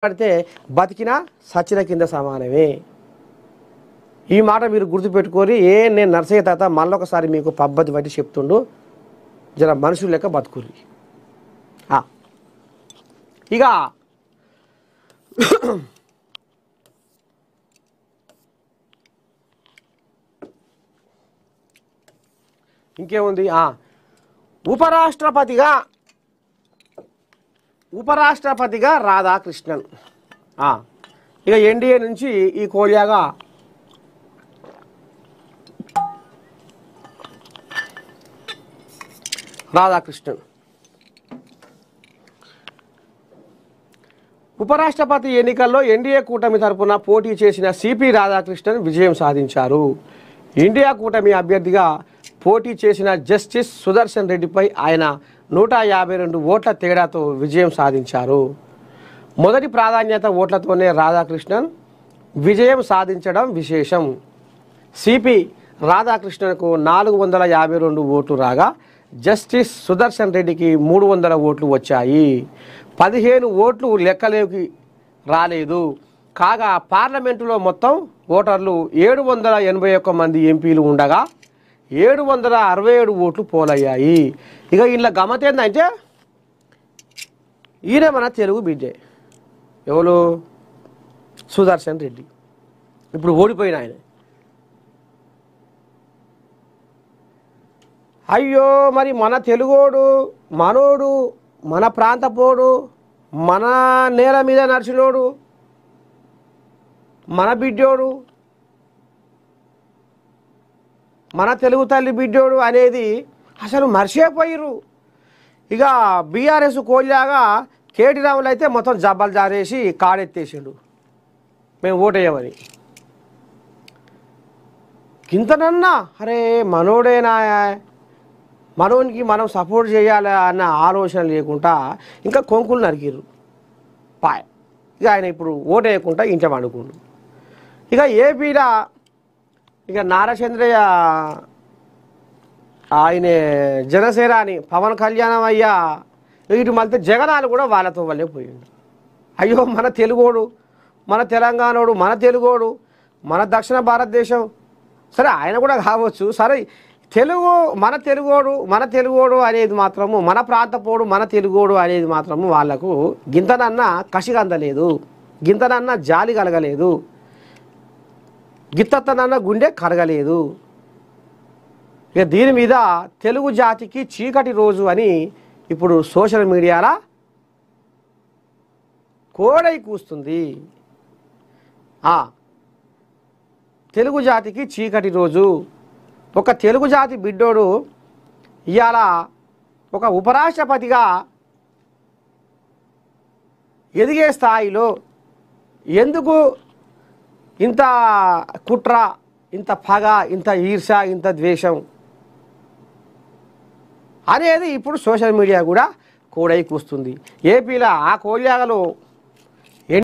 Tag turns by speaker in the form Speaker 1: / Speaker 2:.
Speaker 1: పడితే బతికినా సచిన కింద సమానమే. ఈ మాట మీరు గుర్తుపెట్టుకొని నేను నర్సయ్య తాత మళ్ళొకసారి మీకు పద్ధతి బట్టి చెప్తుండు, జర మనుషులు లెక్క బతుకుర్రి. ఇక ఇంకేముంది, ఉపరాష్ట్రపతిగా రాధాకృష్ణన్. ఇక ఎన్డీఏ నుంచి ఈ కోలియాగా రాధాకృష్ణన్. ఉపరాష్ట్రపతి ఎన్నికల్లో ఎన్డీఏ కూటమి తరపున పోటీ చేసిన సిపి రాధాకృష్ణన్ విజయం సాధించారు. ఇండియా కూటమి అభ్యర్థిగా పోటీ చేసిన జస్టిస్ సుదర్శన్ రెడ్డిపై ఆయన 152 ఓట్ల తేడాతో విజయం సాధించారు. మొదటి ప్రాధాన్యత ఓట్లతోనే రాధాకృష్ణన్ విజయం సాధించడం విశేషం. సిపి రాధాకృష్ణన్కు 452 ఓట్లు రాగా జస్టిస్ సుదర్శన్ రెడ్డికి 300 ఓట్లు వచ్చాయి. 15 ఓట్లు లెక్కలోకి రాలేదు. కాగా పార్లమెంటులో మొత్తం ఓటర్లు 781 మంది ఎంపీలు ఉండగా 767 ఓట్లు పోలయ్యాయి. ఇక ఇలా గమ్మత్ ఏంటంటే ఈయన మన తెలుగు బిడ్డే, ఎవరు? సుదర్శన్ రెడ్డి. ఇప్పుడు ఓడిపోయిన ఆయన. అయ్యో, మరి మన తెలుగోడు, మనోడు, మన ప్రాంతపోడు, మన నేల మీద నడిచినోడు, మన బిడ్డోడు, మన తెలుగు తల్లి బిడ్డోడు అనేది అసలు మర్చిపోయిర్రు. ఇక బీఆర్ఎస్ కోల్లాగా కేటీ రాములు అయితే మొత్తం జబ్బలు జారేసి కాడెత్తేసిండు మేము ఓటేయమని. గింతనన్నా అరే మనోడేనా, మనోనికి మనం సపోర్ట్ చేయాలి అన్న ఆలోచన లేకుండా ఇంకా కొంకులు నరికిర్రు పాయ్. ఇక ఆయన ఇప్పుడు ఓటేయకుండా ఇంట పండుకుండు. ఇక ఏపీలో ఇక నారచంద్రయ్య ఆయన జనసేన అని పవన్ కళ్యాణం అయ్యా ఇటు మళ్ళీ జగనాలు కూడా వాళ్ళతో వాళ్ళే పోయిండు. అయ్యో, మన తెలుగోడు, మన తెలంగాణోడు, మన తెలుగోడు, మన దక్షిణ భారతదేశం, సరే ఆయన కూడా కావచ్చు, సరే తెలుగు మన తెలుగోడు అనేది మాత్రము, మన ప్రాంతపోడు మన తెలుగోడు అనేది మాత్రము వాళ్లకు గింతనన్నా కసి అందలేదు, గింతనన్నా జాలి కలగలేదు, గిత్తనన్నా గుండె కరగలేదు. ఇక దీని మీద తెలుగు జాతికి చీకటి రోజు అని ఇప్పుడు సోషల్ మీడియాలో కోడై కూస్తుంది. తెలుగు జాతికి చీకటి రోజు. ఒక తెలుగు జాతి బిడ్డోడు ఇవాళ ఒక ఉపరాష్ట్రపతిగా ఎదిగే స్థాయిలో ఎందుకు ఇంత కుట్ర, ఇంత పగ, ఇంత ఈర్ష, ఇంత ద్వేషం అనేది ఇప్పుడు సోషల్ మీడియా కూడా కోడై కూస్తుంది. ఏపీలో ఆ కోల్యాగలో